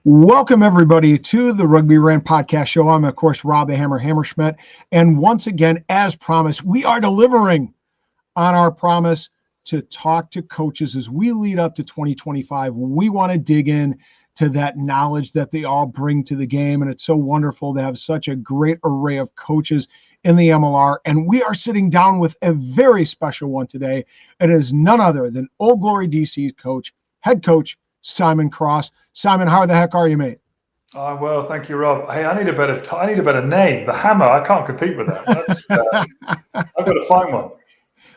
Welcome, everybody, to the Rugby Rant podcast show. I'm, of course, Rob the Hammer Hammerschmidt. And once again, as promised, we are delivering on our promise to talk to coaches as we lead up to 2025. We want to dig in to that knowledge that they all bring to the game. And it's so wonderful to have such a great array of coaches in the MLR. And we are sitting down with a very special one today. It is none other than Old Glory DC's head coach, Simon Cross. Simon, how the heck are you, mate? I'm well, thank you, Rob. Hey, I need a better name. The Hammer. I can't compete with that. I've got to find one.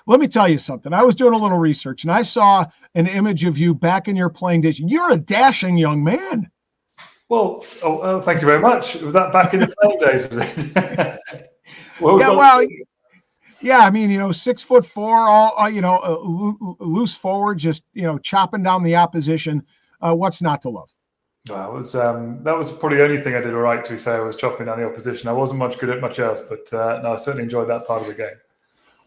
Let me tell you something. I was doing a little research, and I saw an image of you back in your playing days. You're a dashing young man. Well, thank you very much. Was that back in the playing days? Was it? Yeah, I mean, 6'4", all loose forward, just chopping down the opposition. What's not to love? Well, that was probably the only thing I did all right, to be fair, was chopping down the opposition. I wasn't much good at much else, but no, I certainly enjoyed that part of the game.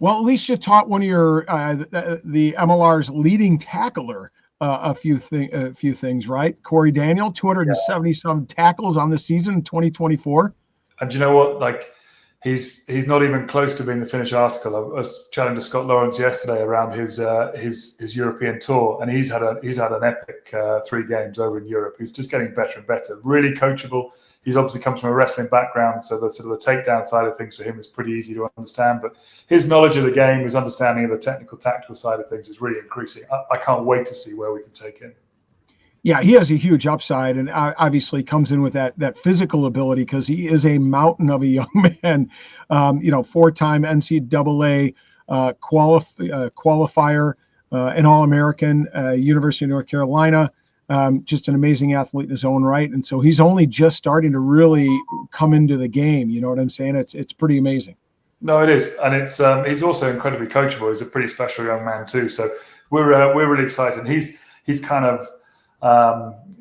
Well, at least you taught one of your the MLR's leading tackler a few things, right? Corey Daniel, 270-some tackles on the season in 2024. And do you know what? Like, he's not even close to being the finished article. I was chatting to Scott Lawrence yesterday around his European tour, and he's had an epic 3 games over in Europe. He's just getting better and better. Really coachable. He's obviously comes from a wrestling background, so the sort of the takedown side of things for him is pretty easy to understand. But his knowledge of the game, his understanding of the technical, tactical side of things is really increasing. I can't wait to see where we can take him. Yeah, he has a huge upside, and obviously comes in with that physical ability because he is a mountain of a young man. 4-time NCAA qualifier, an All-American, University of North Carolina. Just an amazing athlete in his own right, and so he's only just starting to really come into the game. You know what I'm saying? It's pretty amazing. No, it is, and it's he's also incredibly coachable. He's a pretty special young man too. So we're really excited. He's kind of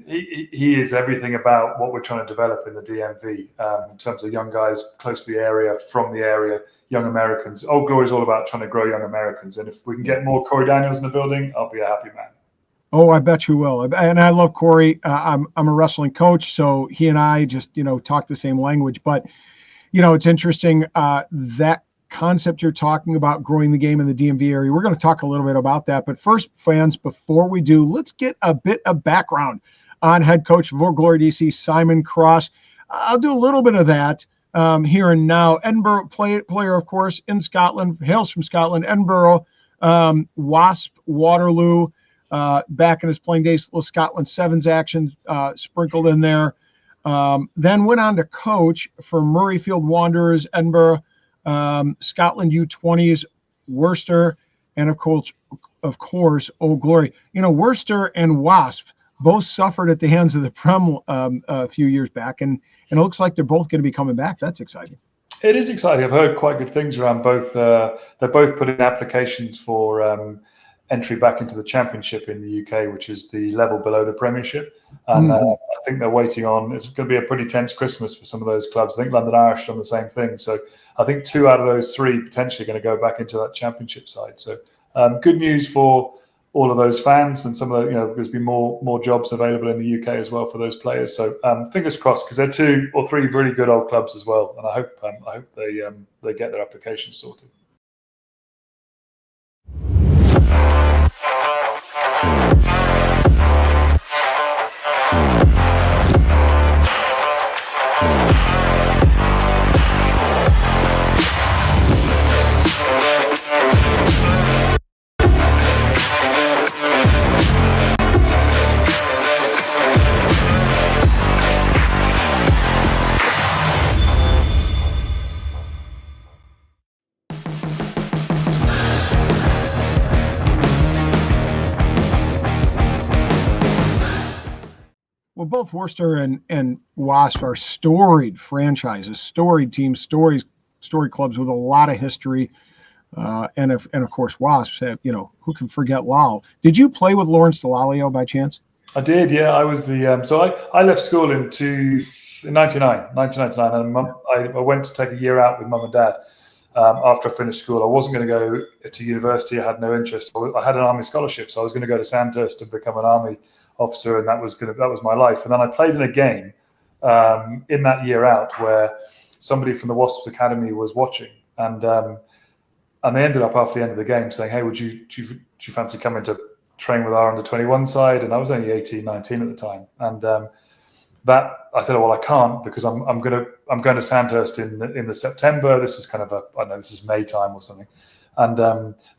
he is everything about what we're trying to develop in the DMV in terms of young guys close to the area, from the area, young Americans. Old Glory is all about trying to grow young Americans, and if we can get more Corey Daniels in the building, I'll be a happy man. Oh, I bet you will. And I love Corey. I'm a wrestling coach, so he and I just, talk the same language. But, it's interesting that concept you're talking about, growing the game in the DMV area. We're going to talk a little bit about that. But first, fans, before we do, let's get a bit of background on head coach of Old Glory DC, Simon Cross. I'll do a little bit of that here and now. Edinburgh player, of course, in Scotland, hails from Scotland, Edinburgh, Wasp, Waterloo. Back in his playing days, Scotland Sevens action sprinkled in there. Then went on to coach for Murrayfield Wanderers, Edinburgh, Scotland U20s, Worcester, and of course, Old Glory. Worcester and Wasp both suffered at the hands of the Prem a few years back, and it looks like they're both going to be coming back. That's exciting. It is exciting. I've heard quite good things around both. They're both put in applications for entry back into the Championship in the UK, which is the level below the Premiership. And I think they're waiting on, it's going to be a pretty tense Christmas for some of those clubs. I think London Irish done the same thing. So I think 2 out of those 3 potentially going to go back into that Championship side. So good news for all of those fans, and some of the, there's been more jobs available in the UK as well for those players. So fingers crossed, because they're 2 or 3 really good old clubs as well. And I hope they get their applications sorted. Well, both Worcester and Wasp are storied franchises, storied teams, storied clubs with a lot of history. And of course, Wasps have, who can forget Lal? Did you play with Lawrence Delalio by chance? I did, yeah. I was the so I left school in 1999, and I went to take a year out with mum and dad. after I finished school. I wasn't going to go to university. I had no interest. I had an army scholarship, so I was going to go to Sandhurst and become an army officer, and that was my life. And then I played in a game in that year out where somebody from the Wasps Academy was watching, and they ended up after the end of the game saying, "Hey, do you fancy coming to train with our under-21 side?" And I was only 18, 19 at the time, and that I said, "Oh, well, I can't because I'm going to Sandhurst in the September." This was kind of I don't know, this is May time or something, and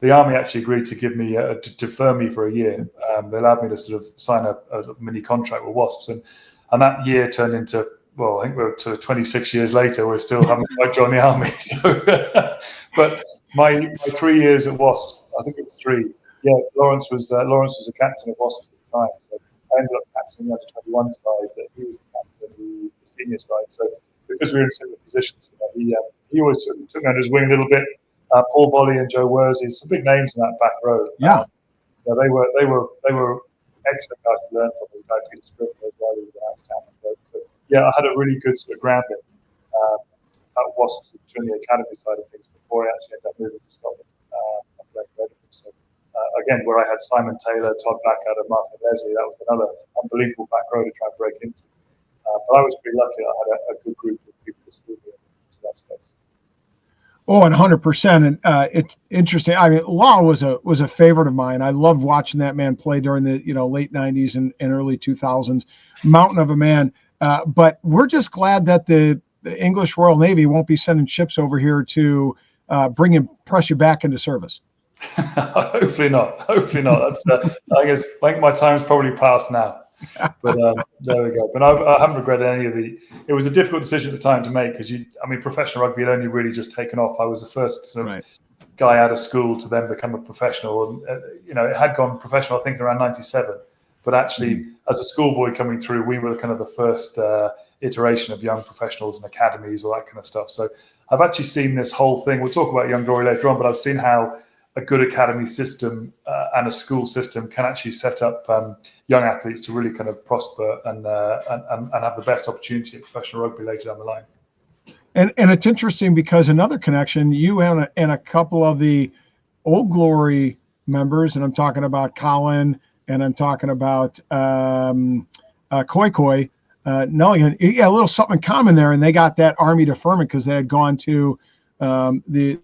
the army actually agreed to give me to defer me for a year. They allowed me to sort of sign a mini contract with Wasps, and that year turned into, well, I think we're to 26 years later, we still haven't quite joined the army. So, but my 3 years at Wasps, I think it was 3. Yeah, Lawrence was a captain of Wasps at the time. So I ended up captaining the under-21 side. That he was the captain of the senior side. So because we were in similar positions, he always took me under his wing a little bit. Paul Volley and Joe Worsey, some big names in that back row. Yeah, they were excellent guys to learn from. The guy Peter Scrivener as well, who was an outstanding coach. So yeah, I had a really good sort of grounding at Wasps during the academy side of things before I actually ended up moving to Scotland and playing for Edinburgh. So again, where I had Simon Taylor, Todd Blackadder, Martin Leslie, that was another unbelievable back row to try and break into. But I was pretty lucky. I had a good group of people to school me into that space. Oh, and 100%. And it's interesting. I mean, Law was a favorite of mine. I loved watching that man play during the late 90s and early 2000s. Mountain of a man. But we're just glad that the English Royal Navy won't be sending ships over here to press you back into service. Hopefully not. Hopefully not. That's I think my time's probably passed now. But there we go. But I haven't regretted any of the. It was a difficult decision at the time to make because professional rugby had only really just taken off. I was the first sort of guy out of school to then become a professional. And, it had gone professional, I think, around '97. But actually, as a schoolboy coming through, we were kind of the first iteration of young professionals and academies, all that kind of stuff. So I've actually seen this whole thing. We'll talk about Young Glory later on, but I've seen how a good academy system and a school system can actually set up young athletes to really kind of prosper and have the best opportunity at professional rugby later down the line. And it's interesting because another connection, you and a couple of the Old Glory members, and I'm talking about Colin and I'm talking about Koi Koi, Nelligan, a little something in common there, and they got that Army deferment because they had gone to the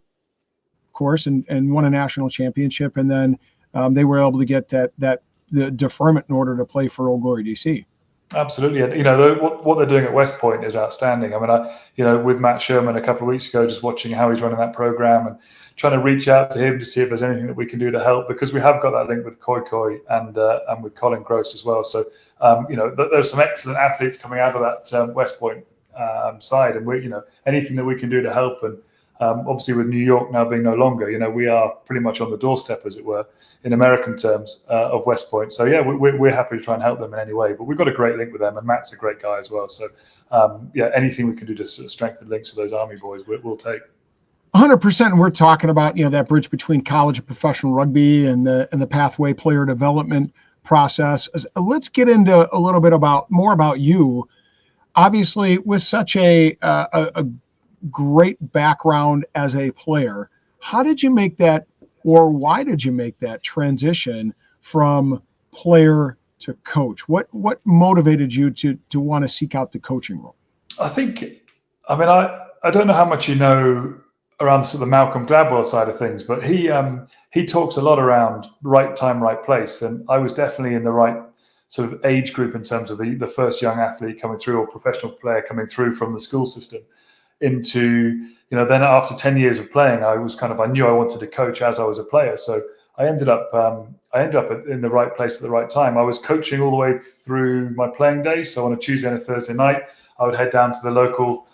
course and won a national championship, and then they were able to get the deferment in order to play for Old Glory DC. Absolutely, and what they're doing at West Point is outstanding. I mean, with Matt Sherman a couple of weeks ago, just watching how he's running that program and trying to reach out to him to see if there's anything that we can do to help, because we have got that link with Koi Koi and with Colin Gross as well. So there's some excellent athletes coming out of that West Point side, and we anything that we can do to help. And obviously, with New York now being no longer, we are pretty much on the doorstep, as it were, in American terms, of West Point. So, yeah, we're happy to try and help them in any way. But we've got a great link with them, and Matt's a great guy as well. So, anything we can do to sort of strengthen links with those Army boys, we'll take. 100%. And we're talking about, that bridge between college and professional rugby and the pathway player development process. Let's get into a little bit more about you. Obviously, with such a great background as a player, how did you make that, or why did you make that transition from player to coach? What motivated you to want to seek out the coaching role? I don't know how much you know around the sort of Malcolm Gladwell side of things, but he talks a lot around right time, right place, and I was definitely in the right sort of age group in terms of the first young athlete coming through, or professional player coming through from the school system into, then after 10 years of playing, I knew I wanted to coach as I was a player. So I ended up in the right place at the right time. I was coaching all the way through my playing days. So on a Tuesday and a Thursday night, I would head down to the local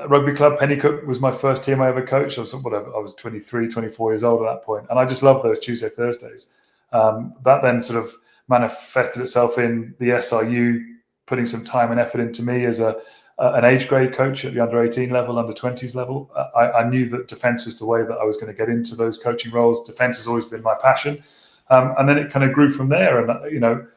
rugby club. Pennycook was my first team I ever coached. I was 23, 24 years old at that point. And I just loved those Tuesday, Thursdays. That then sort of manifested itself in the SRU, putting some time and effort into me as an age grade coach at the under 18 level, under 20s level. I knew that defence was the way that I was going to get into those coaching roles. Defence has always been my passion. And then it kind of grew from there. And,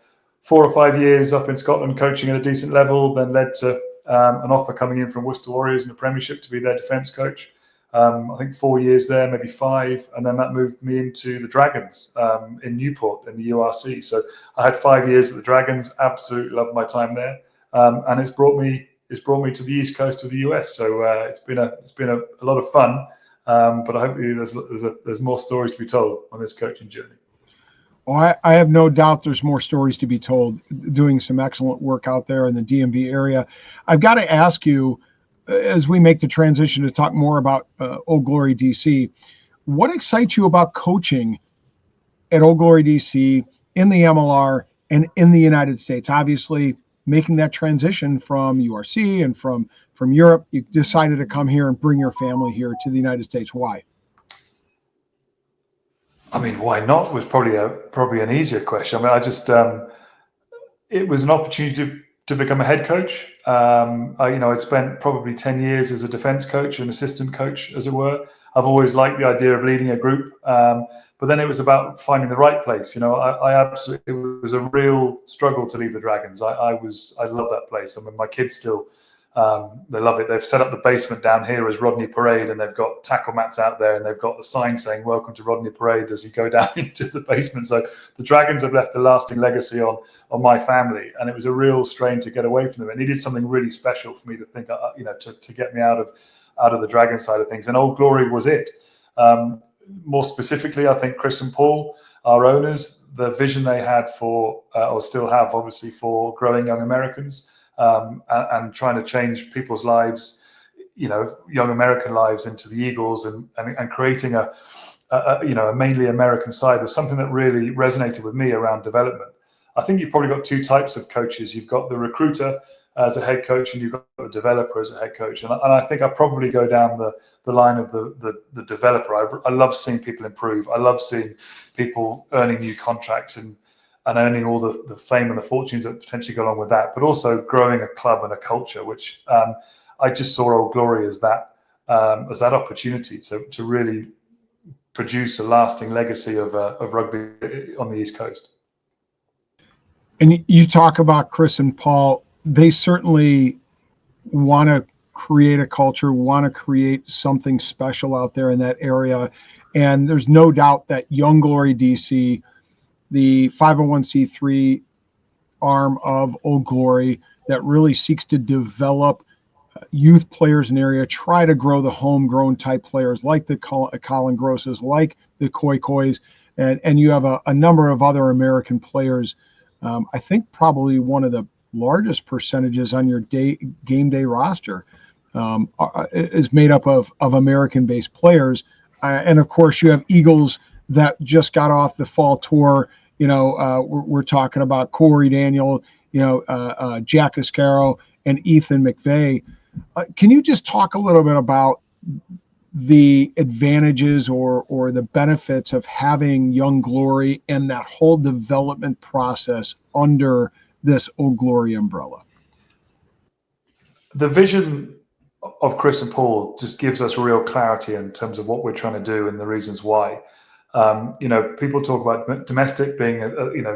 4 or 5 years up in Scotland coaching at a decent level, then led to an offer coming in from Worcester Warriors in the Premiership to be their defence coach. I think 4 years there, maybe 5, and then that moved me into the Dragons in Newport in the URC. So I had 5 years at the Dragons. Absolutely loved my time there, and it's brought me to the East Coast of the US. So it's been a lot of fun. But I hope there's more stories to be told on this coaching journey. Well, I have no doubt there's more stories to be told, doing some excellent work out there in the DMV area. I've got to ask you, as we make the transition to talk more about Old Glory DC, what excites you about coaching at Old Glory DC in the MLR and in the United States? Obviously, making that transition from URC and from Europe, you decided to come here and bring your family here to the United States. Why? I mean, why not was probably an easier question. I mean, I just it was an opportunity to become a head coach. I'd spent probably 10 years as a defence coach, an assistant coach, as it were. I've always liked the idea of leading a group, but then it was about finding the right place. I absolutely, it was a real struggle to leave the Dragons. I love that place. I mean, my kids still. They love it. They've set up the basement down here as Rodney Parade, and they've got tackle mats out there, and they've got the sign saying "Welcome to Rodney Parade" as you go down into the basement. So the Dragons have left a lasting legacy on my family, and it was a real strain to get away from them. It needed something really special for me to think, to get me out of the Dragon side of things. And Old Glory was it. More specifically, I think Chris and Paul, our owners, the vision they had for, or still have, obviously, for growing young Americans. And trying to change people's lives, young American lives into the Eagles, and creating a mainly American side was something that really resonated with me around development. I think you've probably got two types of coaches. You've got the recruiter as a head coach, and you've got the developer as a head coach. And I think I probably go down the line of the developer. I love seeing people improve. I love seeing people earning new contracts and earning all the fame and the fortunes that potentially go along with that, but also growing a club and a culture, which I just saw Old Glory as that opportunity to really produce a lasting legacy of rugby on the East Coast. And you talk about Chris and Paul. They certainly want to create a culture, want to create something special out there in that area. And there's no doubt that Young Glory DC, the 501c3 arm of Old Glory that really seeks to develop youth players in the area, try to grow the homegrown type players like the Colin Grosses, like the Koi Kois, and you have a number of other American players. I think probably one of the largest percentages on your game day roster is made up of American-based players. And of course, you have Eagles that just got off the fall tour. We're talking about Corey Daniel, Jack Iscaro, and Ethan McVeigh. Can you just talk a little bit about the advantages or the benefits of having Young Glory and that whole development process under this Old Glory umbrella? The vision of Chris and Paul just gives us real clarity in terms of what we're trying to do and the reasons why. People talk about domestic being,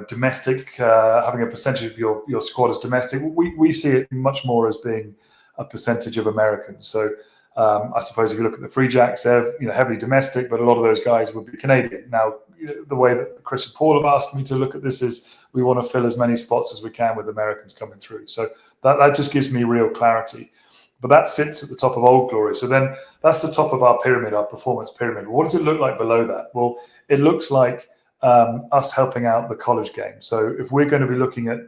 domestic, having a percentage of your squad as domestic. We see it much more as being a percentage of Americans. So I suppose if you look at the Free Jacks, they're heavily domestic, but a lot of those guys would be Canadian. Now, the way that Chris and Paul have asked me to look at this is we want to fill as many spots as we can with Americans coming through. So that just gives me real clarity. But that sits at the top of Old Glory. So then that's the top of our pyramid, our performance pyramid. What does it look like below that? Well, it looks like us helping out the college game. So if we're going to be looking at,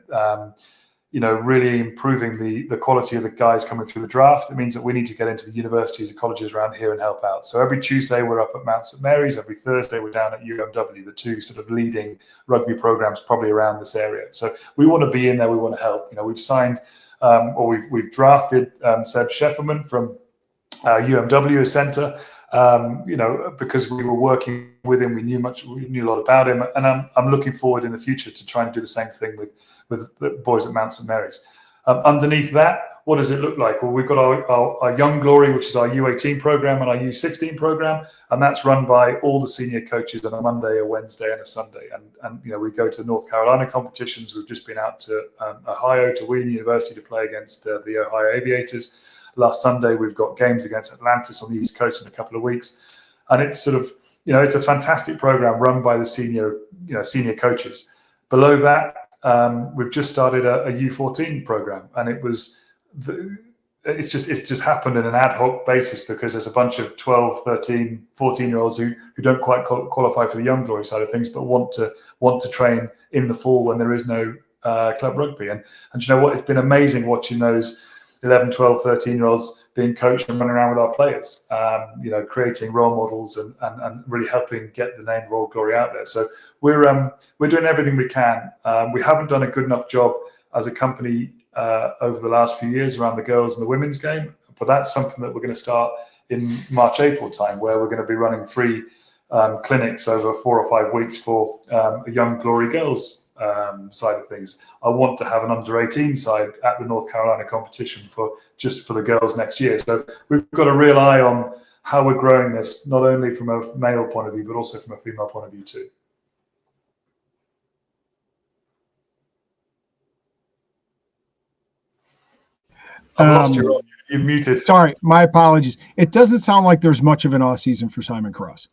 really improving the quality of the guys coming through the draft, it means that we need to get into the universities and colleges around here and help out. So every Tuesday we're up at Mount St. Mary's. Every Thursday we're down at UMW, the two sort of leading rugby programs probably around this area. So we want to be in there. We want to help. We've signed we've drafted Seb Shefferman from UMW as centre, because we were working with him. We knew a lot about him, and I'm looking forward in the future to try and do the same thing with the boys at Mount St. Mary's. Underneath that, what does it look like? Well, we've got our Young Glory, which is our U18 program, and our U16 program, and that's run by all the senior coaches on a Monday, a Wednesday, and a Sunday. And we go to North Carolina competitions. We've just been out to Ohio, to Wheeling University, to play against the Ohio Aviators. Last Sunday, we've got games against Atlantis on the East Coast in a couple of weeks, and it's sort of, it's a fantastic program run by the senior coaches. Below that, we've just started a U14 program, and it's just happened in an ad hoc basis because there's a bunch of 12, 13, 14-year-olds who don't quite qualify for the Young Glory side of things, but want to train in the fall when there is no club rugby. And you know what? It's been amazing watching those 11, 12, 13-year-olds being coached and running around with our players, creating role models and really helping get the name of Old Glory out there. So we're doing everything we can. We haven't done a good enough job as a company over the last few years around the girls and the women's game, but that's something that we're going to start in March, April time, where we're going to be running free clinics over 4 or 5 weeks for a Young Glory girls side of things. I want to have an under-18 side at the North Carolina competition for the girls next year. So we've got a real eye on how we're growing this, not only from a male point of view, but also from a female point of view too. I've lost you. You've muted. Sorry, my apologies. It doesn't sound like there's much of an off season for Simon Cross.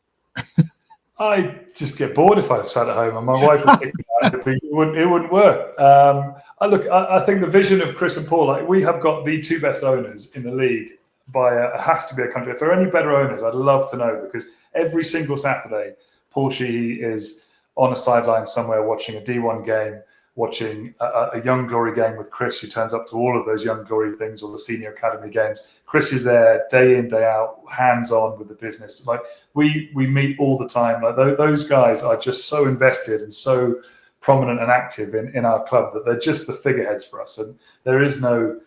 I just get bored if I sat at home, and my wife would think it wouldn't work. I think the vision of Chris and Paul, we have got the two best owners in the league by has to be a country. If there are any better owners, I'd love to know, because every single Saturday, Paul Sheehy is on a sideline somewhere watching a D1 game, watching a Young Glory game with Chris, who turns up to all of those Young Glory things or the Senior Academy games. Chris is there day in, day out, hands-on with the business. We meet all the time. Those guys are just so invested and so prominent and active in our club that they're just the figureheads for us. And there is no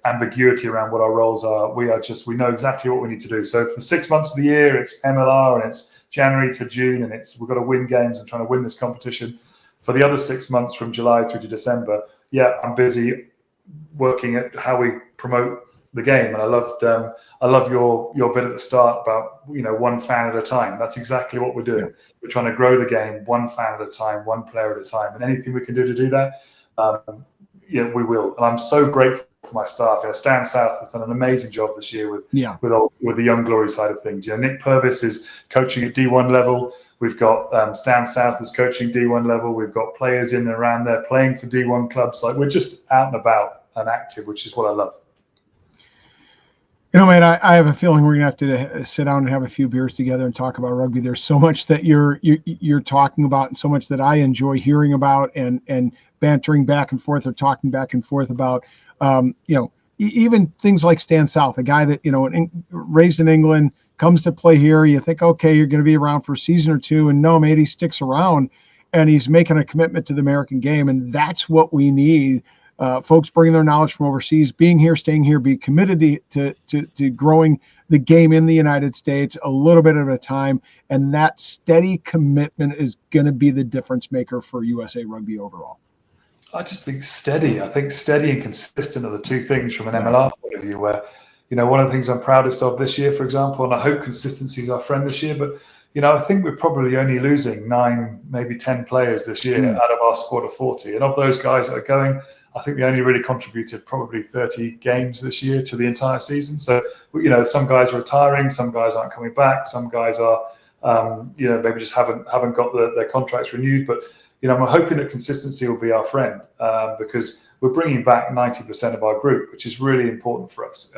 ambiguity around what our roles are. We know exactly what we need to do. So for 6 months of the year, it's MLR, and it's January to June, and we've got to win games and trying to win this competition. For the other 6 months from July through to December, I'm busy working at how we promote the game. And I love your bit at the start about, one fan at a time. That's exactly what we're doing. Yeah. We're trying to grow the game one fan at a time, one player at a time. And anything we can do to do that, we will. And I'm so grateful for my staff. Stan South has done an amazing job this year with the Young Glory side of things. Nick Purvis is coaching at D1 level. We've got Stan South is coaching D1 level. We've got players in and around there playing for D1 clubs. We're just out and about and active, which is what I love. Man, I have a feeling we're gonna have to sit down and have a few beers together and talk about rugby. There's so much that you're talking about, and so much that I enjoy hearing about and bantering back and forth, or talking back and forth about. Even things like Stan South, a guy that raised in England, comes to play here. You think, okay, you're going to be around for a season or two, and no, mate, he sticks around, and he's making a commitment to the American game, and that's what we need. Folks bringing their knowledge from overseas, being here, staying here, be committed to growing the game in the United States a little bit at a time, and that steady commitment is going to be the difference maker for USA Rugby overall. I just think steady. I think steady and consistent are the two things from an MLR point of view, where, one of the things I'm proudest of this year, for example, and I hope consistency is our friend this year, but, I think we're probably only losing 9, maybe 10 players this year out of our squad of 40. And of those guys that are going, I think they only really contributed probably 30 games this year to the entire season. So, some guys are retiring, some guys aren't coming back, some guys are, maybe just haven't got their contracts renewed. But, I'm hoping that consistency will be our friend, because we're bringing back 90% of our group, which is really important for us.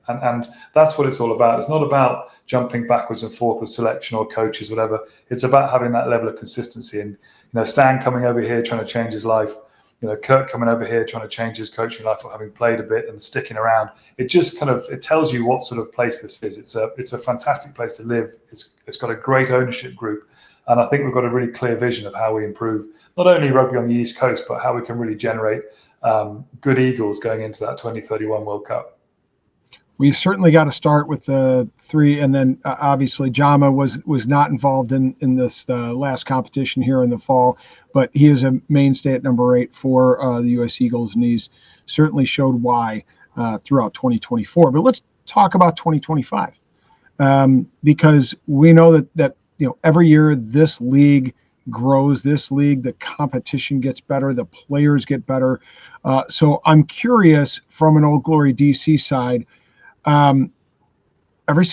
And that's what it's all about. It's not about jumping backwards and forth with selection or coaches, whatever. It's about having that level of consistency. And, Stan coming over here trying to change his life, Kurt coming over here trying to change his coaching life or having played a bit and sticking around. It just it tells you what sort of place this is. It's a fantastic place to live. It's got a great ownership group. And I think we've got a really clear vision of how we improve not only rugby on the East Coast, but how we can really generate good Eagles going into that 2031 World Cup. We've certainly got to start with the 3, and then obviously Jama was not involved in this last competition here in the fall, but he is a mainstay at number 8 for the U.S. Eagles, and he's certainly showed why throughout 2024. But let's talk about 2025, because we know that every year this league grows. This league, the competition gets better, the players get better. So I'm curious from an Old Glory DC side. Every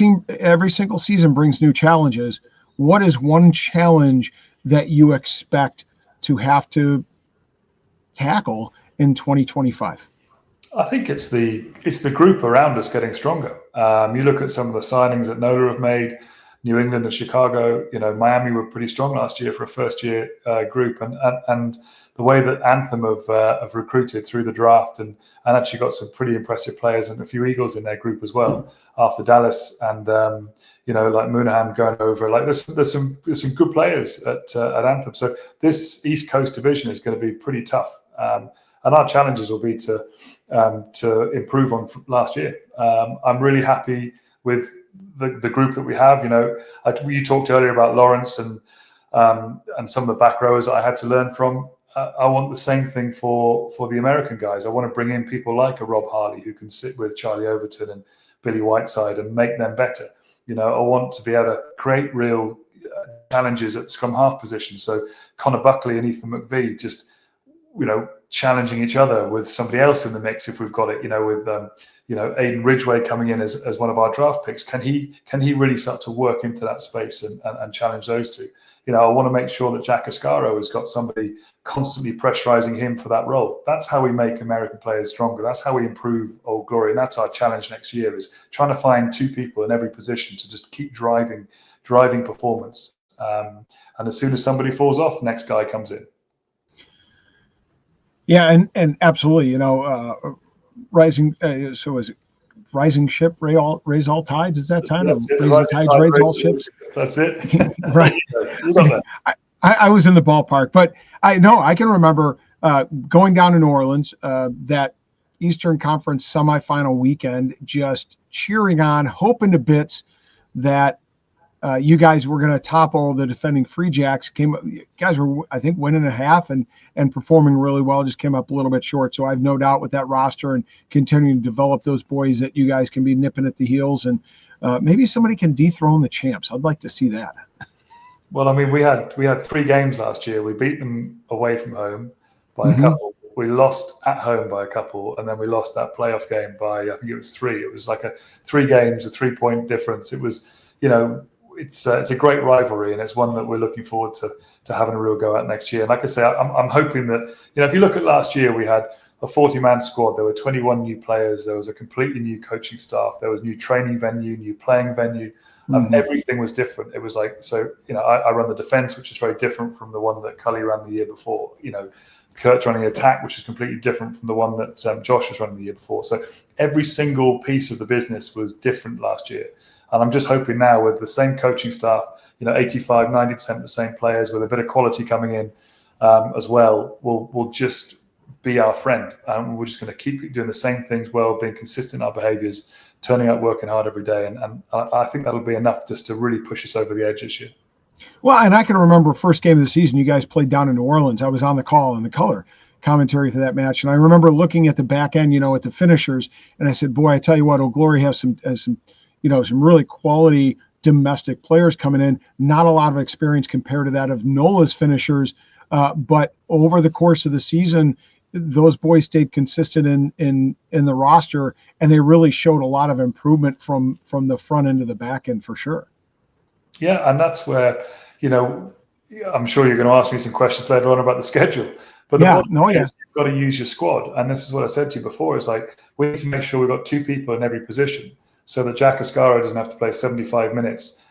single season brings new challenges. What is one challenge that you expect to have to tackle in 2025? I think it's the group around us getting stronger. You look at some of the signings that NOLA have made, New England and Chicago. Miami were pretty strong last year for a first-year group, and the way that Anthem have recruited through the draft and actually got some pretty impressive players and a few Eagles in their group as well after Dallas and like Moonaghan going over. Like there's some good players at Anthem. So this East Coast division is going to be pretty tough. And our challenges will be to improve on last year. I'm really happy with the group that we have. You talked earlier about Lawrence and some of the back rowers I had to learn from. I want the same thing for the American guys. I want to bring in people like a Rob Harley who can sit with Charlie Overton and Billy Whiteside and make them better. I want to be able to create real challenges at scrum half position. So Connor Buckley and Ethan McVie just challenging each other with somebody else in the mix if we've got it. With Aiden Ridgway coming in as one of our draft picks. Can he really start to work into that space and challenge those two? I want to make sure that Jack Ascaro has got somebody constantly pressurizing him for that role. That's how we make American players stronger. That's how we improve Old Glory, and that's our challenge next year: is trying to find two people in every position to just keep driving performance. And as soon as somebody falls off, next guy comes in. Yeah, and absolutely. Rising. So is it rising ship raise all tides? Is that time? Rising tides raise all ships. That's it. Right. I was in the ballpark, but I can remember going down to New Orleans that Eastern Conference semifinal weekend, just cheering on, hoping to bits that you guys were going to topple the defending Free Jacks. You guys were, I think, winning a half and performing really well. Just came up a little bit short. So I have no doubt with that roster and continuing to develop those boys that you guys can be nipping at the heels, and maybe somebody can dethrone the champs. I'd like to see that. Well, I mean, we had 3 games last year. We beat them away from home by a couple. We lost at home by a couple, and then we lost that playoff game by, I think it was 3. It was like 3 games, a 3-point difference. It was, it's a great rivalry, and it's one that we're looking forward to having a real go at next year. And like I say, I'm hoping that, if you look at last year, we had a 40-man squad. There were 21 new players. There was a completely new coaching staff. There was new training venue, new playing venue. Everything was different. It was like, so, I run the defense, which is very different from the one that Cully ran the year before. Kurt's running attack, which is completely different from the one that Josh was running the year before. So every single piece of the business was different last year. And I'm just hoping now with the same coaching staff, 85, 90% of the same players with a bit of quality coming in as well, will just be our friend. And we're just going to keep doing the same things well, being consistent in our behaviors, turning up, working hard every day. And I think that'll be enough just to really push us over the edge this year. Well, and I can remember first game of the season, you guys played down in New Orleans. I was on the call and the color commentary for that match. And I remember looking at the back end, at the finishers. And I said, boy, I tell you what, Old Glory has some really quality domestic players coming in. Not a lot of experience compared to that of NOLA's finishers. But over the course of the season, those boys stayed consistent in the roster, and they really showed a lot of improvement from the front end to the back end for sure. Yeah, and that's where, I'm sure you're going to ask me some questions later on about the schedule. But the bottom is you've got to use your squad. And this is what I said to you before. It's like we need to make sure we've got 2 people in every position so that Jack Ascaro doesn't have to play 75 minutes,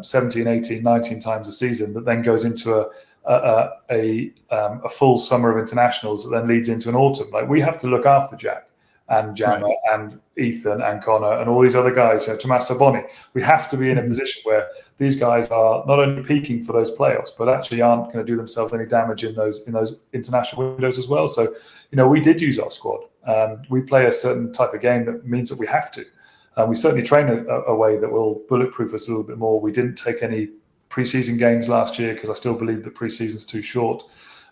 17, 18, 19 times a season, that then goes into a full summer of internationals that then leads into an autumn. Like, we have to look after Jack and Jammer and Ethan and Connor and all these other guys, Tommaso Boni. We have to be in a position where these guys are not only peaking for those playoffs, but actually aren't going to do themselves any damage in those international windows as well. So, we did use our squad. We play a certain type of game that means that we have to. We certainly train a way that will bulletproof us a little bit more. We didn't take any preseason games last year because I still believe that preseason's too short.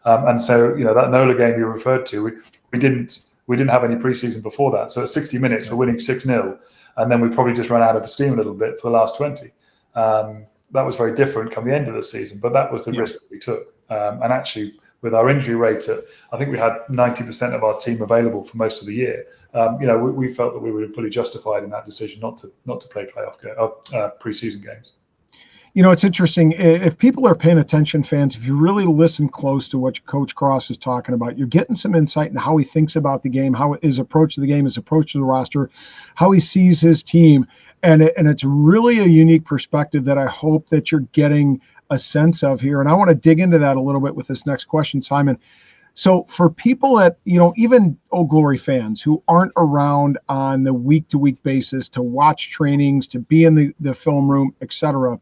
And so, that NOLA game you referred to, we didn't we didn't have any preseason before that. So at 60 minutes, we're winning 6-0. And then we probably just ran out of steam a little bit for the last 20. That was very different come the end of the season, but that was the risk we took. And actually, with our injury rate, I think we had 90% of our team available for most of the year. We felt that we were fully justified in that decision not to play preseason games. It's interesting. If people are paying attention, fans, if you really listen close to what Coach Cross is talking about, you're getting some insight into how he thinks about the game, how his approach to the game, his approach to the roster, how he sees his team. And it's really a unique perspective that I hope that you're getting a sense of here. And I want to dig into that a little bit with this next question, Simon. So for people that, even Old Glory fans who aren't around on the week-to-week basis to watch trainings, to be in the film room, et cetera,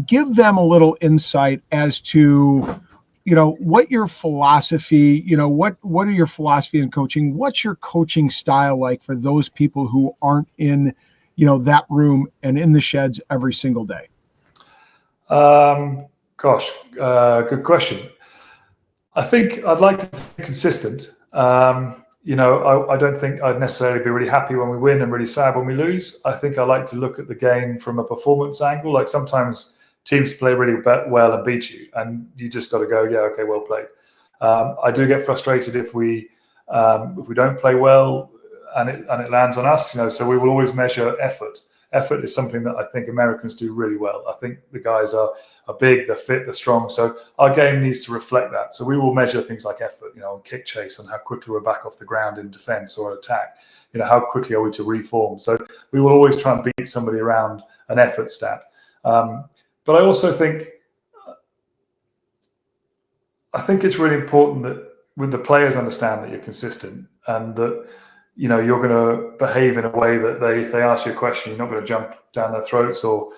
give them a little insight as to, what your philosophy, what are your philosophy in coaching? What's your coaching style like for those people who aren't in, that room and in the sheds every single day? Good question. I think I'd like to be consistent. I don't think I'd necessarily be really happy when we win and really sad when we lose. I think I like to look at the game from a performance angle. Like sometimes teams play really well and beat you, and you just got to go, yeah, okay, well played. I do get frustrated if we don't play well and it lands on us. So we will always measure effort. Effort is something that I think Americans do really well. I think the guys are big, they're fit, they're strong. So our game needs to reflect that. So we will measure things like effort, on kick chase, and how quickly we're back off the ground in defense or attack. How quickly are we to reform? So we will always try and beat somebody around an effort stat. But I also think it's really important that with the players understand that you're consistent and that you're going to behave in a way that if they ask you a question, you're not going to jump down their throats or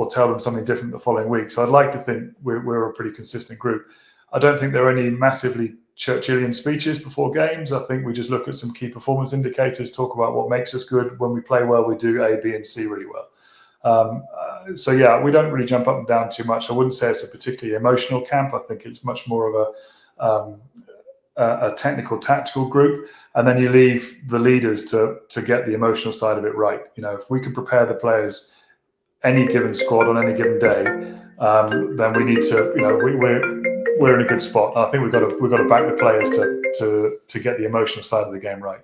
tell them something different the following week. So I'd like to think we're a pretty consistent group. I don't think there are any massively Churchillian speeches before games. I think we just look at some key performance indicators, talk about what makes us good. When we play well, we do A, B, and C really well. So yeah, we don't really jump up and down too much. I wouldn't say it's a particularly emotional camp. I think it's much more of a technical, tactical group, and then you leave the leaders to get the emotional side of it right. If we can prepare the players any given squad on any given day, then we need to. We're in a good spot. And I think we've got to back the players to get the emotional side of the game right.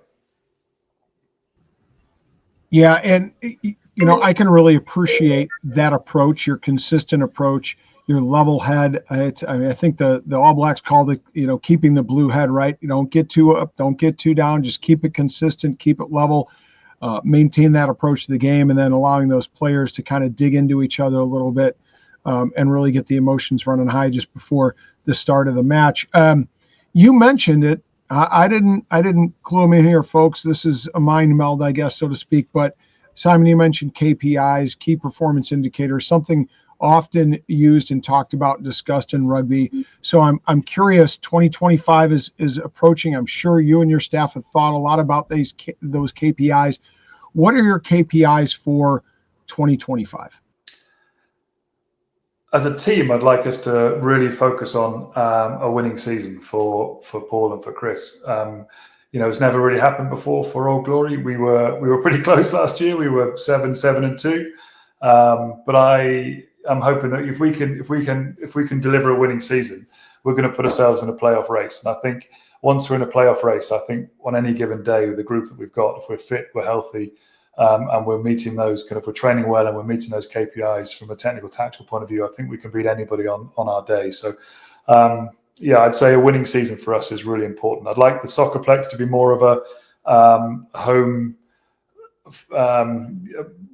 Yeah, and I can really appreciate that approach, your consistent approach, your level head. I think the All Blacks called it, keeping the blue head, right? You don't get too up, don't get too down, just keep it consistent, keep it level, maintain that approach to the game, and then allowing those players to kind of dig into each other a little bit and really get the emotions running high just before the start of the match. You mentioned it. I didn't clue them in here, folks. This is a mind meld, I guess, so to speak. But Simon, you mentioned KPIs, key performance indicators, something often used and talked about and discussed in rugby. So I'm curious, 2025 is approaching. I'm sure you and your staff have thought a lot about those KPIs. What are your KPIs for 2025? As a team, I'd like us to really focus on a winning season for Paul and for Chris. It's never really happened before for Old Glory. We were pretty close last year. We were 7-2. But I'm hoping that if we can deliver a winning season, we're going to put ourselves in a playoff race. And I think once we're in a playoff race, I think on any given day with the group that we've got, if we're fit, we're healthy, and we're meeting those we're training well and we're meeting those KPIs from a technical, tactical point of view, I think we can beat anybody on our day. So, I'd say a winning season for us is really important. I'd like the Soccerplex to be more of a home.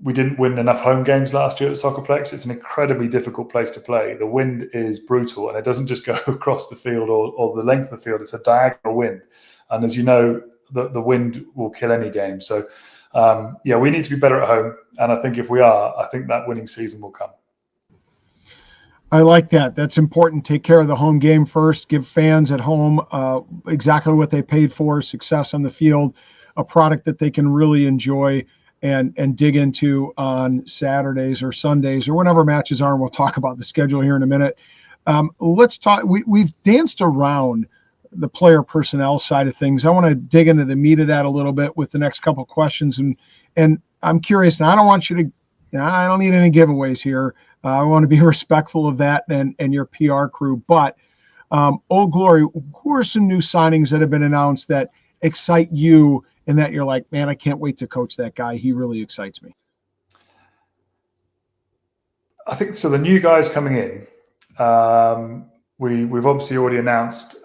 We didn't win enough home games last year at Soccerplex. It's an incredibly difficult place to play. The wind is brutal, and it doesn't just go across the field or the length of the field. It's a diagonal wind, and as you know, the wind will kill any game. So, we need to be better at home, and I think if we are, I think that winning season will come. I like that. That's important. Take care of the home game first. Give fans at home exactly what they paid for, success on the field, a product that they can really enjoy and dig into on Saturdays or Sundays or whenever matches are. And we'll talk about the schedule here in a minute. Let's talk. We've danced around the player personnel side of things. I want to dig into the meat of that a little bit with the next couple questions, and I'm curious. Now, I don't want you to. I don't need any giveaways here. I want to be respectful of that and your PR crew. But Old Glory, who are some new signings that have been announced that excite you, and that you're like, man, I can't wait to coach that guy. He really excites me. I think so. The new guys coming in, we've obviously already announced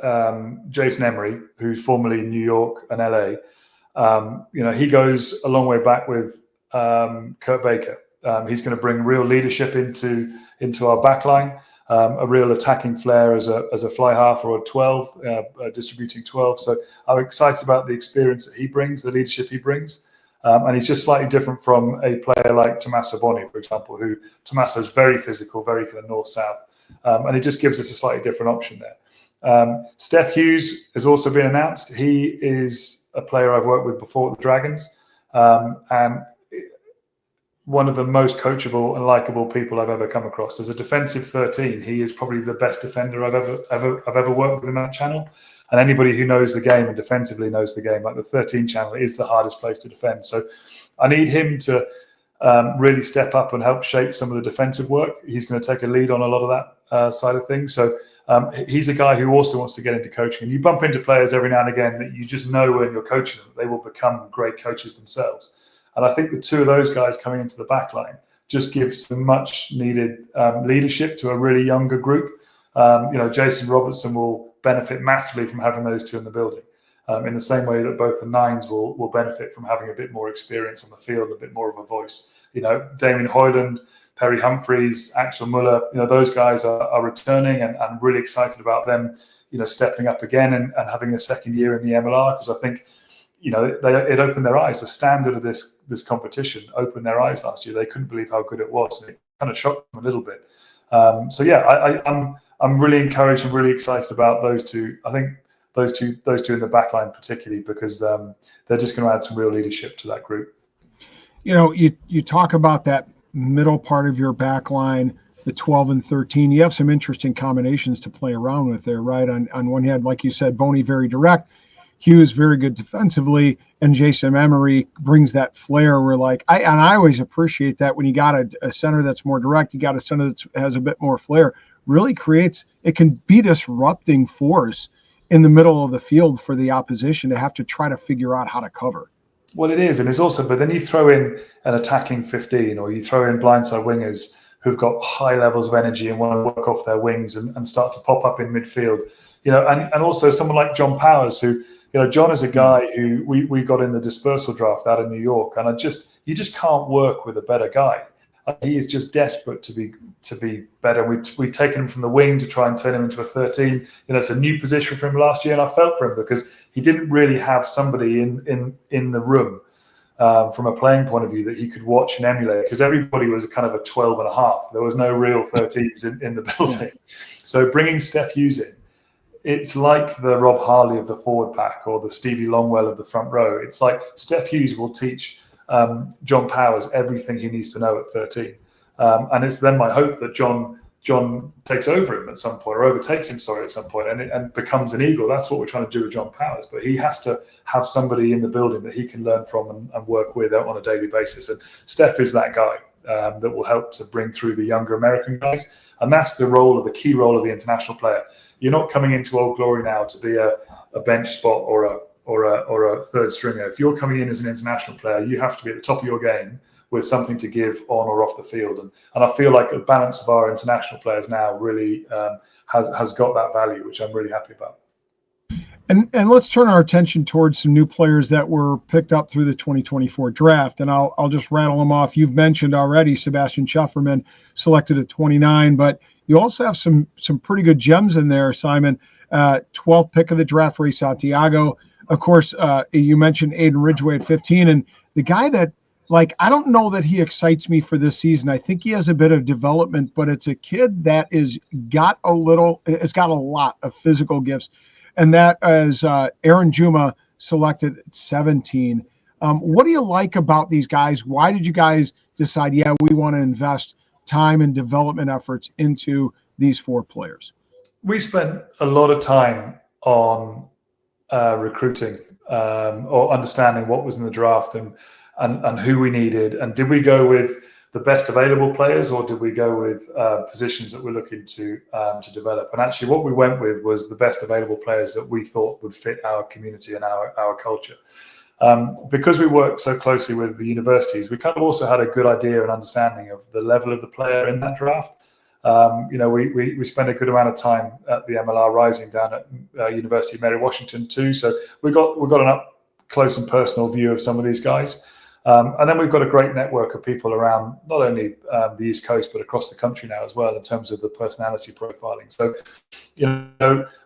Jason Emery, who's formerly in New York and LA. He goes a long way back with Kurt Baker. He's going to bring real leadership into our backline, a real attacking flair as a fly half or a 12, distributing 12. So I'm excited about the experience that he brings, the leadership he brings. And he's just slightly different from a player like Tommaso Boni, for example, who Tommaso is very physical, very kind of north-south. And it just gives us a slightly different option there. Steph Hughes has also been announced. He is a player I've worked with before at the Dragons. And one of the most coachable and likable people I've ever come across. As a defensive 13, he is probably the best defender I've ever worked with in that channel. And anybody who knows the game and defensively knows the game, like the 13 channel is the hardest place to defend. So I need him to really step up and help shape some of the defensive work. He's going to take a lead on a lot of that side of things. So he's a guy who also wants to get into coaching. And you bump into players every now and again that you just know when you're coaching them, they will become great coaches themselves. And I think the two of those guys coming into the back line just gives some much needed leadership to a really younger group. Jason Robertson will benefit massively from having those two in the building, in the same way that both the nines will benefit from having a bit more experience on the field, a bit more of a voice. Damien Hoyland, Perry Humphreys, Axel Muller, those guys are returning, and I'm really excited about them, stepping up again and having a second year in the MLR, because I think, it opened their eyes. The standard of this competition opened their eyes last year. They couldn't believe how good it was, and it kind of shocked them a little bit. I'm really encouraged and really excited about those two. I think those two in the back line particularly, because they're just going to add some real leadership to that group. You talk about that middle part of your back line, the 12 and 13. You have some interesting combinations to play around with there, right? On one hand, like you said, Boni very direct, Hughes very good defensively, and Jason Emery brings that flair. Where I always appreciate that when you got a center that's more direct, you got a center that has a bit more flair. Really it can be disrupting force in the middle of the field for the opposition to have to try to figure out how to cover. Well, it is, and it's also, but then you throw in an attacking 15, or you throw in blindside wingers who've got high levels of energy and want to work off their wings and start to pop up in midfield. And also someone like John Powers, who, John is a guy who we got in the dispersal draft out of New York, and you just can't work with a better guy. He is just desperate to be better. We've taken him from the wing to try and turn him into a 13. It's a new position for him last year, and I felt for him because he didn't really have somebody in the room from a playing point of view that he could watch and emulate, because everybody was a kind of a 12 and a half. There was no real 13s in the building. So bringing Steph Hughes in, it's like the Rob Harley of the forward pack or the Stevie Longwell of the front row. It's like Steph Hughes will teach John Powers everything he needs to know at 13. And it's then my hope that John takes over him at some point, or overtakes him, at some point, and becomes an Eagle. That's what we're trying to do with John Powers. But he has to have somebody in the building that he can learn from and work with on a daily basis. And Steph is that guy that will help to bring through the younger American guys. And that's the key role of the international player. You're not coming into Old Glory now to be a bench spot or a third stringer. If you're coming in as an international player, you have to be at the top of your game with something to give on or off the field. And I feel like the balance of our international players now really has got that value, which I'm really happy about. And let's turn our attention towards some new players that were picked up through the 2024 draft. And I'll just rattle them off. You've mentioned already Sebastian Schufferman, selected at 29, but you also have some pretty good gems in there, Simon. 12th pick of the draft, Ray Santiago. Of course, you mentioned Aiden Ridgway at 15, and the guy that, I don't know that he excites me for this season. I think he has a bit of development, but it's a kid that it's got a lot of physical gifts, and that is Aaron Juma, selected at 17. What do you like about these guys? Why did you guys decide, we want to invest time and development efforts into these four players? We spent a lot of time on recruiting or understanding what was in the draft and who we needed, and did we go with the best available players, or did we go with positions that we're looking to develop? And actually, what we went with was the best available players that we thought would fit our community and our culture. Because we worked so closely with the universities, we kind of also had a good idea and understanding of the level of the player in that draft. We spent a good amount of time at the MLR Rising down at University of Mary Washington too, so we got an up close and personal view of some of these guys. And then we've got a great network of people around not only the East Coast, but across the country now as well in terms of the personality profiling. So,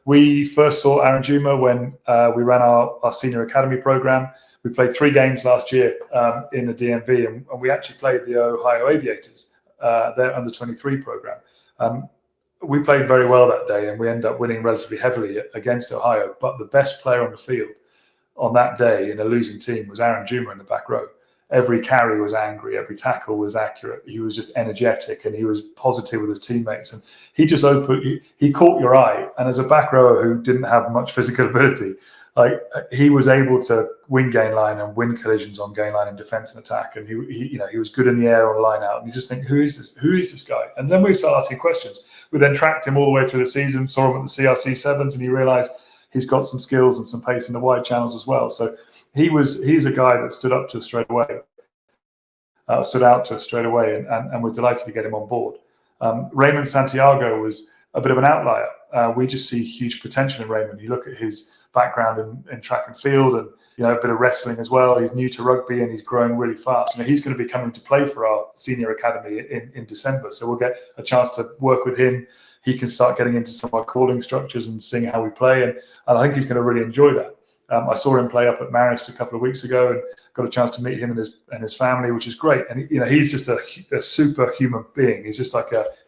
we first saw Aaron Juma when we ran our senior academy program. We played 3 games last year in the DMV, and we actually played the Ohio Aviators, their under-23 program. We played very well that day, and we ended up winning relatively heavily against Ohio. But the best player on the field on that day in a losing team was Aaron Juma in the back row. Every carry was angry, every tackle was accurate. He was just energetic, and he was positive with his teammates. And he just he caught your eye. And as a back rower who didn't have much physical ability, he was able to win gain line and win collisions on gain line in defense and attack. And he was good in the air on the line out. And you just think, who is this? Who is this guy? And then we start asking questions. We then tracked him all the way through the season, saw him at the CRC sevens, and you realized he's got some skills and some pace in the wide channels as well. So he's a guy that stood out to us straight away, and we're delighted to get him on board. Raymond Santiago was a bit of an outlier. We just see huge potential in Raymond. You look at his background in track and field, and a bit of wrestling as well. He's new to rugby and he's growing really fast. He's going to be coming to play for our senior academy in December, so we'll get a chance to work with him. He can start getting into some of our calling structures and seeing how we play, and I think he's going to really enjoy that. I saw him play up at Marist a couple of weeks ago and got a chance to meet him and his family, which is great. And he's just a superhuman being. He's just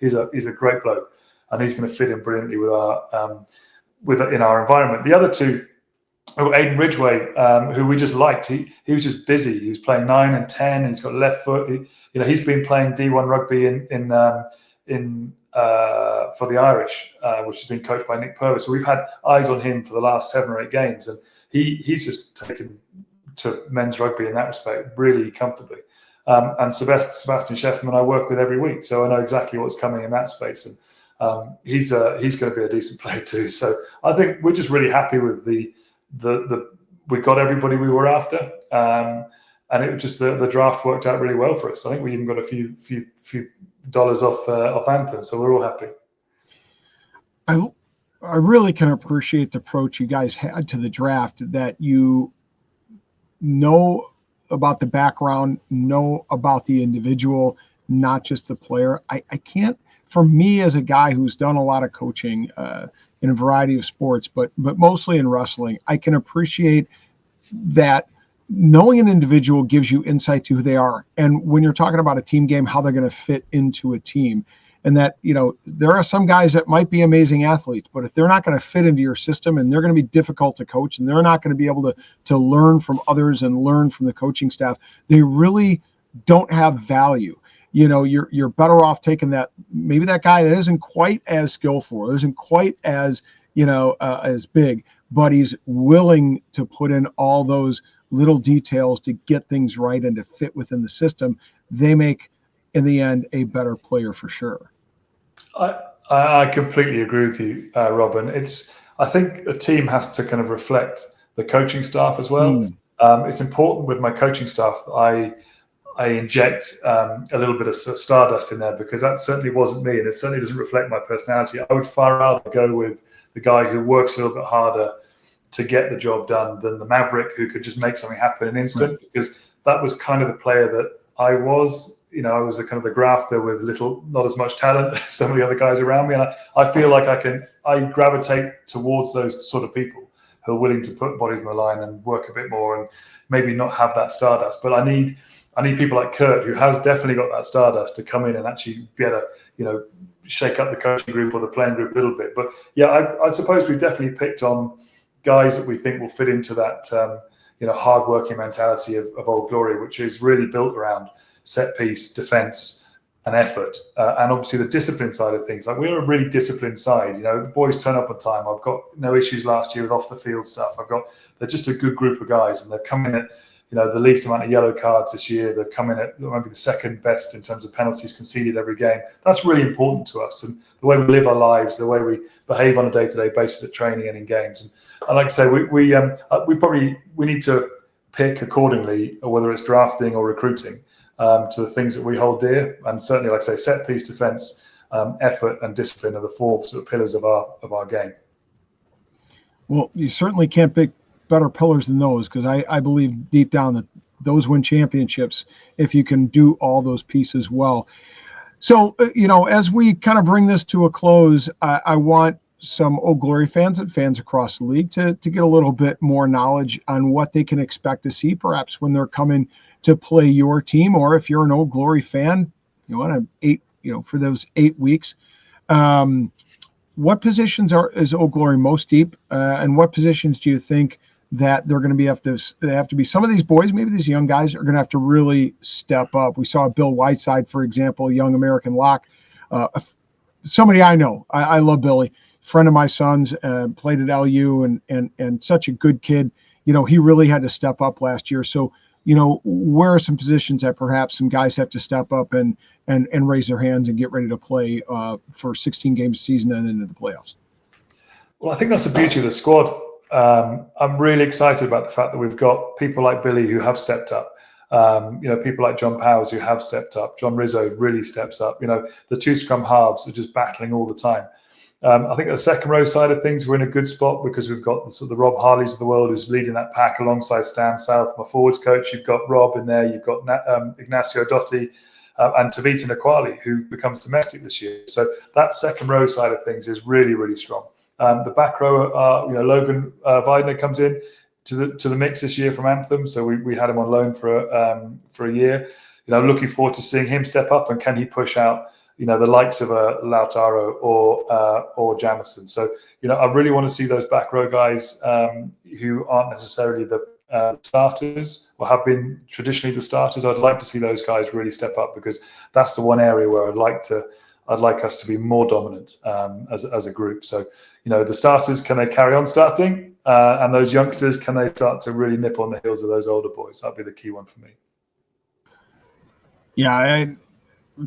he's a great bloke, and he's going to fit in brilliantly with in our environment. The other two, Aidan Ridgway, who we just liked. He was just busy. He was playing 9 and 10. And he's got left foot. He's been playing D1 rugby for the Irish, which has been coached by Nick Purvis. So we've had eyes on him for the last 7 or 8 games, and he's just taken to men's rugby in that respect really comfortably. And Sebastian Sheffman I work with every week, so I know exactly what's coming in that space, and he's going to be a decent player too. So I think we're just really happy with the we got everybody we were after, and it was just the draft worked out really well for us. I think we even got a few dollars off Anthem, so we're all happy. I really can appreciate the approach you guys had to the draft, that you know about the background, know about the individual, not just the player. I can't, for me as a guy who's done a lot of coaching in a variety of sports, but mostly in wrestling, I can appreciate that knowing an individual gives you insight to who they are. And when you're talking about a team game, how they're going to fit into a team. And that, there are some guys that might be amazing athletes, but if they're not going to fit into your system, and they're going to be difficult to coach, and they're not going to be able to learn from others and learn from the coaching staff, they really don't have value. You're better off taking maybe that guy that isn't quite as skillful, isn't quite as, as big, but he's willing to put in all those little details to get things right and to fit within the system. They make, in the end, a better player for sure. I completely agree with you, Robin. I think a team has to kind of reflect the coaching staff as well. It's important with my coaching staff. I inject a little bit of stardust in there, because that certainly wasn't me, and it certainly doesn't reflect my personality. I would far rather go with the guy who works a little bit harder to get the job done than the maverick who could just make something happen in an instant, right. Because that was kind of the player that I was. I was a kind of the grafter with not as much talent as some of the other guys around me. And I feel like I gravitate towards those sort of people who are willing to put bodies on the line and work a bit more and maybe not have that stardust. But I need people like Kurt, who has definitely got that stardust, to come in and actually be able to, shake up the coaching group or the playing group a little bit. But yeah, I suppose we've definitely picked on guys that we think will fit into that, hard-working mentality of Old Glory, which is really built around set piece, defense, and effort, and obviously the discipline side of things. Like, we're a really disciplined side. The boys turn up on time. I've got no issues last year with off the field stuff. They're just a good group of guys, and they've come in at the least amount of yellow cards this year. They've come in at maybe the second best in terms of penalties conceded every game. That's really important to us, and the way we live our lives, the way we behave on a day-to-day basis at training and in games. And like I say, we need to pick accordingly, whether it's drafting or recruiting, to the things that we hold dear. And certainly, like I say, set piece defence, effort and discipline are the four sort of pillars of our game. Well, you certainly can't pick better pillars than those, because I believe deep down that those win championships if you can do all those pieces well. So, as we kind of bring this to a close, I want some Old Glory fans and fans across the league to get a little bit more knowledge on what they can expect to see, perhaps when they're coming to play your team, or if you're an Old Glory fan, for those 8 weeks. What positions is Old Glory most deep, and what positions do you think that they're going to have to be? Some of these boys, maybe these young guys, are going to have to really step up. We saw Bill Whiteside, for example, young American lock, somebody I know. I love Billy, friend of my son's, played at LU, and such a good kid. He really had to step up last year. So, where are some positions that perhaps some guys have to step up and raise their hands and get ready to play for 16 games a season and into the playoffs? Well, I think that's the beauty of the squad. I'm really excited about the fact that we've got people like Billy who have stepped up. People like John Powers who have stepped up. John Rizzo really steps up. The two scrum halves are just battling all the time. I think the second row side of things, we're in a good spot because we've got the Rob Harleys of the world who's leading that pack alongside Stan South, my forwards coach. You've got Rob in there. You've got Ignacio Dotti and Tavita Naquali, who becomes domestic this year. So that second row side of things is really, really strong. The back row, Logan Weidner comes in to the mix this year from Anthem. So we had him on loan for a year. Looking forward to seeing him step up, and can he push out the likes of Lautaro or Jamison. So I really want to see those back row guys who aren't necessarily the starters or have been traditionally the starters. I'd like to see those guys really step up, because that's the one area where I'd like us to be more dominant as a group. So the starters, can they carry on starting, and those youngsters, can they start to really nip on the heels of those older boys? That'd be the key one for me. Yeah,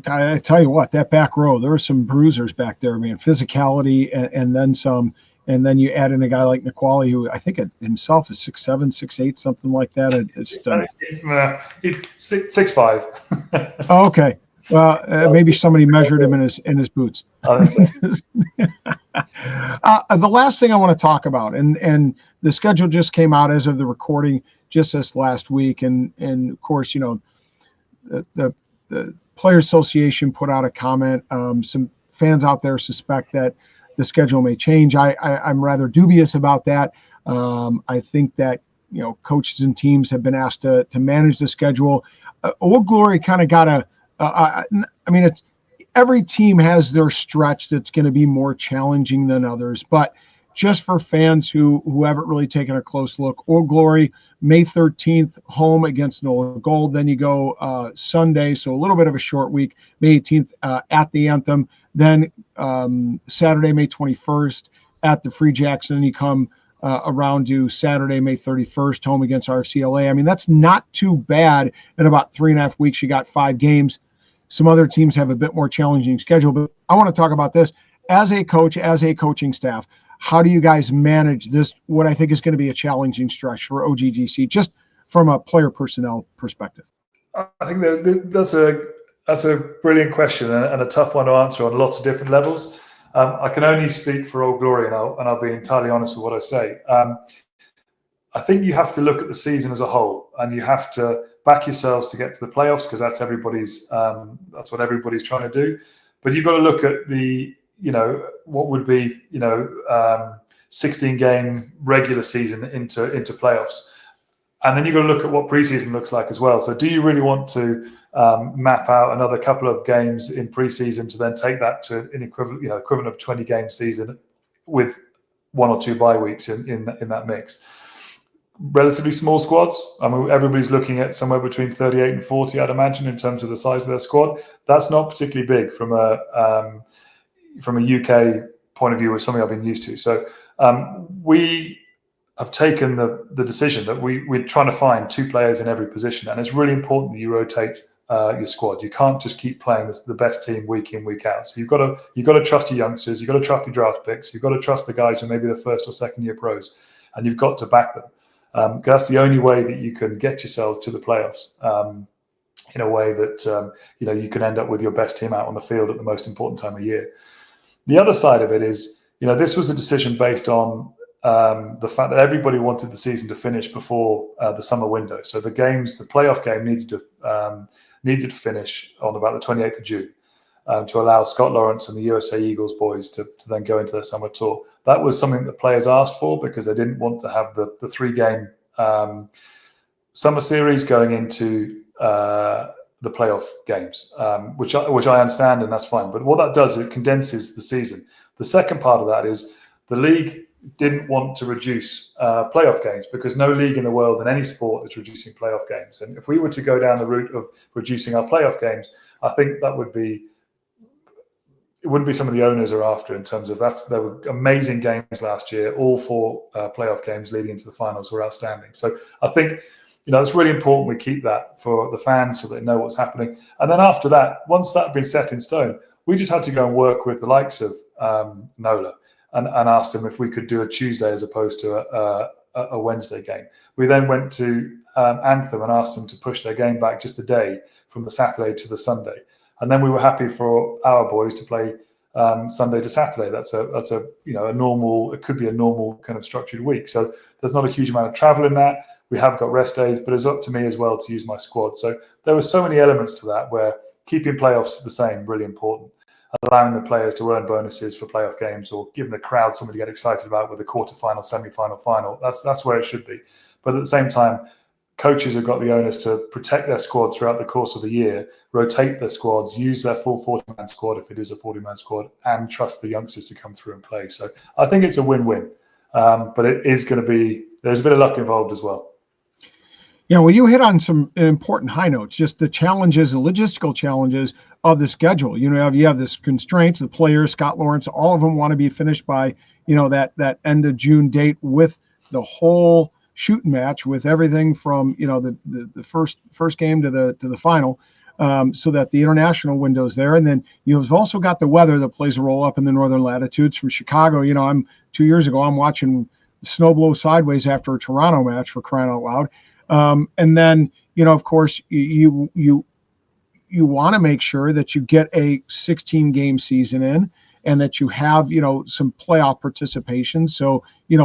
I tell you what, that back row, there were some bruisers back there, man. Physicality and then some. And then you add in a guy like Naquali, who I think himself is 6'7", 6'8", something like that. It's 6'5". Oh, okay. Well, maybe somebody measured him in his boots. Oh, that's it. The last thing I want to talk about, and the schedule just came out as of the recording just this last week, and of course, the Players Association put out a comment. Some fans out there suspect that the schedule may change. I'm rather dubious about that. I think that coaches and teams have been asked to manage the schedule. Old Glory kind of got it's every team has their stretch that's going to be more challenging than others, but just for fans who haven't really taken a close look, Old Glory, May 13th, home against Nola Gold. Then you go Sunday, so a little bit of a short week, May 18th at the Anthem. Then Saturday, May 21st at the Free Jacks. And then you come around to Saturday, May 31st, home against RCLA. I mean, that's not too bad. In about 3.5 weeks, you got 5 games. Some other teams have a bit more challenging schedule. But I want to talk about this. As a coach, as a coaching staff, how do you guys manage this, what I think is going to be a challenging stretch for OGGC, just from a player personnel perspective? I think that's a brilliant question and a tough one to answer on lots of different levels. I can only speak for Old Glory, and I'll be entirely honest with what I say. I think you have to look at the season as a whole, and you have to back yourselves to get to the playoffs, because that's what everybody's trying to do. But you've got to look at the what would be 16-game regular season into playoffs, and then you've got to look at what preseason looks like as well. So do you really want to map out another couple of games in preseason to then take that to an equivalent of 20-game season with 1 or 2 bye weeks in that mix? relatively small squads. I mean, everybody's looking at somewhere between 38 and 40, I'd imagine, in terms of the size of their squad. That's not particularly big from a UK point of view, or something I've been used to. So we have taken the decision that we're trying to find 2 players in every position, and it's really important that you rotate your squad. You can't just keep playing the best team week in, week out. So you've got to trust your youngsters, you've got to trust your draft picks, you've got to trust the guys who may be the first or second year pros, and you've got to back them. Because that's the only way that you can get yourselves to the playoffs in a way that you can end up with your best team out on the field at the most important time of year. The other side of it is, this was a decision based on the fact that everybody wanted the season to finish before the summer window. So the playoff game needed to finish on about the 28th of June to allow Scott Lawrence and the USA Eagles boys to then go into their summer tour. That was something that players asked for because they didn't want to have the 3-game summer series going into the playoff games, which I understand, and that's fine. But what that does, it condenses the season. The second part of that is the league didn't want to reduce playoff games, because no league in the world in any sport is reducing playoff games. And if we were to go down the route of reducing our playoff games, I think it wouldn't be something the owners are after, in terms of there were amazing games last year. All 4 playoff games leading into the finals were outstanding. So I think it's really important we keep that for the fans so they know what's happening. And then after that, once that had been set in stone, we just had to go and work with the likes of NOLA and asked them if we could do a Tuesday as opposed to a Wednesday game. We then went to Anthem and asked them to push their game back just a day, from the Saturday to the Sunday. And then we were happy for our boys to play Sunday to Saturday. That's a normal. It could be a normal kind of structured week. So there's not a huge amount of travel in that. We have got rest days, but it's up to me as well to use my squad. So there were so many elements to that, where keeping playoffs the same, really important. Allowing the players to earn bonuses for playoff games, or giving the crowd something to get excited about with the quarterfinal, semi-final, final. That's where it should be. But at the same time, coaches have got the onus to protect their squad throughout the course of the year, rotate their squads, use their full 40-man squad if it is a 40-man squad, and trust the youngsters to come through and play. So I think it's a win-win. But it is going to be, there's a bit of luck involved as well. Yeah, well, you hit on some important high notes, just the challenges and logistical challenges of the schedule. You have this constraints, the players, Scott Lawrence, all of them want to be finished by, that end of June date, with the whole shooting match, with everything from, the first game to the final, so that the international window's there. And then you've also got the weather that plays a role up in the northern latitudes. From Chicago, 2 years ago, I'm watching the snow blow sideways after a Toronto match, for crying out loud. And then, of course, you want to make sure that you get a 16-game season in, and that you have, some playoff participation. So,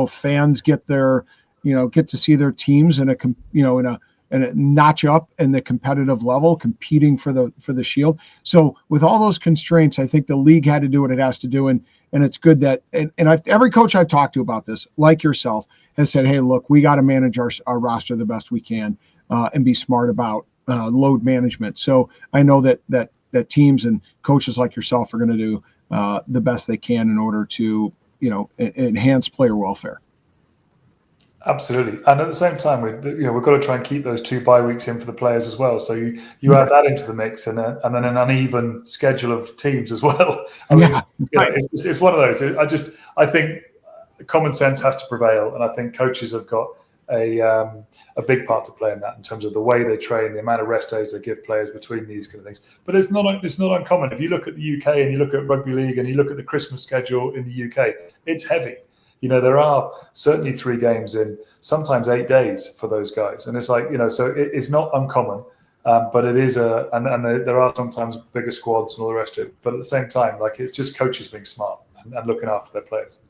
fans get get to see their teams in a notch up in the competitive level, competing for the shield. So with all those constraints, I think the league had to do what it has to do. And it's good that, every coach I've talked to about this, like yourself, has said, hey, look, we got to manage our roster the best we can, and be smart about load management. So I know that teams and coaches like yourself are going to do the best they can in order to, enhance player welfare. Absolutely, and at the same time, we've got to try and keep those 2 bye weeks in for the players as well. So you add that into the mix, and then an uneven schedule of teams as well. It's one of those. I think common sense has to prevail, and I think coaches have got a big part to play in that, in terms of the way they train, the amount of rest days they give players between these kind of things. But it's not uncommon. If you look at the UK and you look at rugby league and you look at the Christmas schedule in the UK, it's heavy. There are certainly 3 games in sometimes 8 days for those guys, and it's like, so it's not uncommon, but it is and there are sometimes bigger squads and all the rest of it. But at the same time, like, it's just coaches being smart and looking after their players.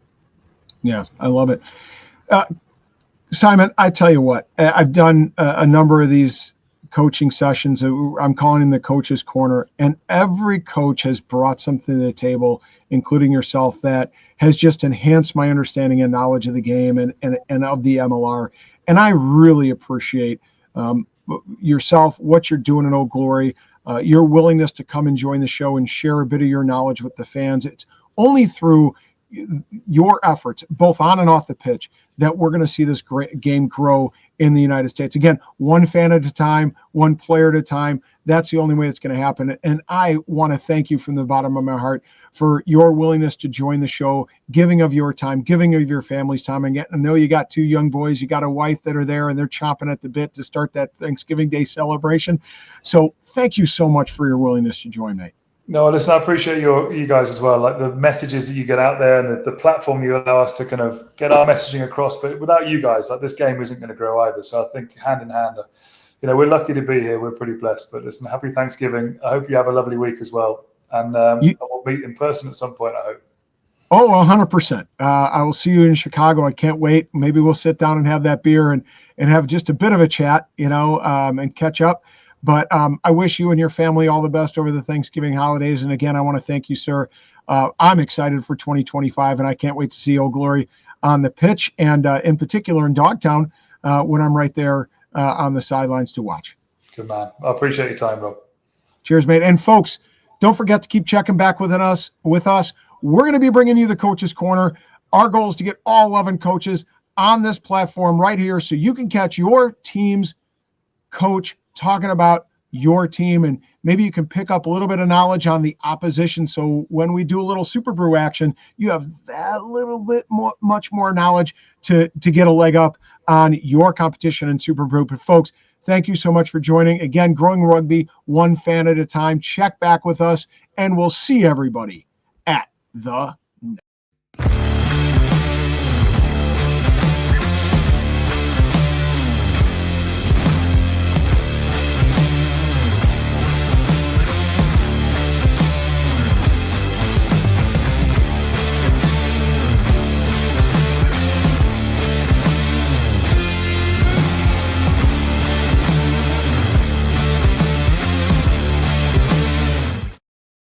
Yeah, I love it. Simon, I tell you what, I've done a number of these coaching sessions. I'm calling them the Coach's Corner, and every coach has brought something to the table, including yourself, that has just enhanced my understanding and knowledge of the game and of the MLR. And I really appreciate yourself, what you're doing in Old Glory, your willingness to come and join the show and share a bit of your knowledge with the fans. It's only through your efforts, both on and off the pitch, that we're going to see this great game grow in the United States. Again, one fan at a time, one player at a time. That's the only way it's going to happen. And I want to thank you from the bottom of my heart for your willingness to join the show, giving of your time, giving of your family's time. And I know you got 2 young boys, you got a wife that are there, and they're chomping at the bit to start that Thanksgiving Day celebration. So thank you so much for your willingness to join, mate. No, listen, I appreciate you guys as well. Like the messages that you get out there and the platform you allow us to kind of get our messaging across. But without you guys, like this game isn't going to grow either. So I think hand in hand, we're lucky to be here. We're pretty blessed. But listen, happy Thanksgiving. I hope you have a lovely week as well. And we'll meet in person at some point, I hope. Oh, 100%. I will see you in Chicago. I can't wait. Maybe we'll sit down and have that beer and have just a bit of a chat, and catch up. But I wish you and your family all the best over the Thanksgiving holidays. And again, I want to thank you, sir. I'm excited for 2025, and I can't wait to see Old Glory on the pitch, and in particular in Dogtown when I'm right there on the sidelines to watch. Good man. I appreciate your time, Rob. Cheers, mate. And folks, don't forget to keep checking back with us. We're going to be bringing you the Coach's Corner. Our goal is to get all 11 coaches on this platform right here so you can catch your team's coach talking about your team, and maybe you can pick up a little bit of knowledge on the opposition. So when we do a little Super Brew action, you have that little bit much more knowledge to get a leg up on your competition in Super Brew. But folks, thank you so much for joining. Again, Growing Rugby, one fan at a time. Check back with us, and we'll see everybody at the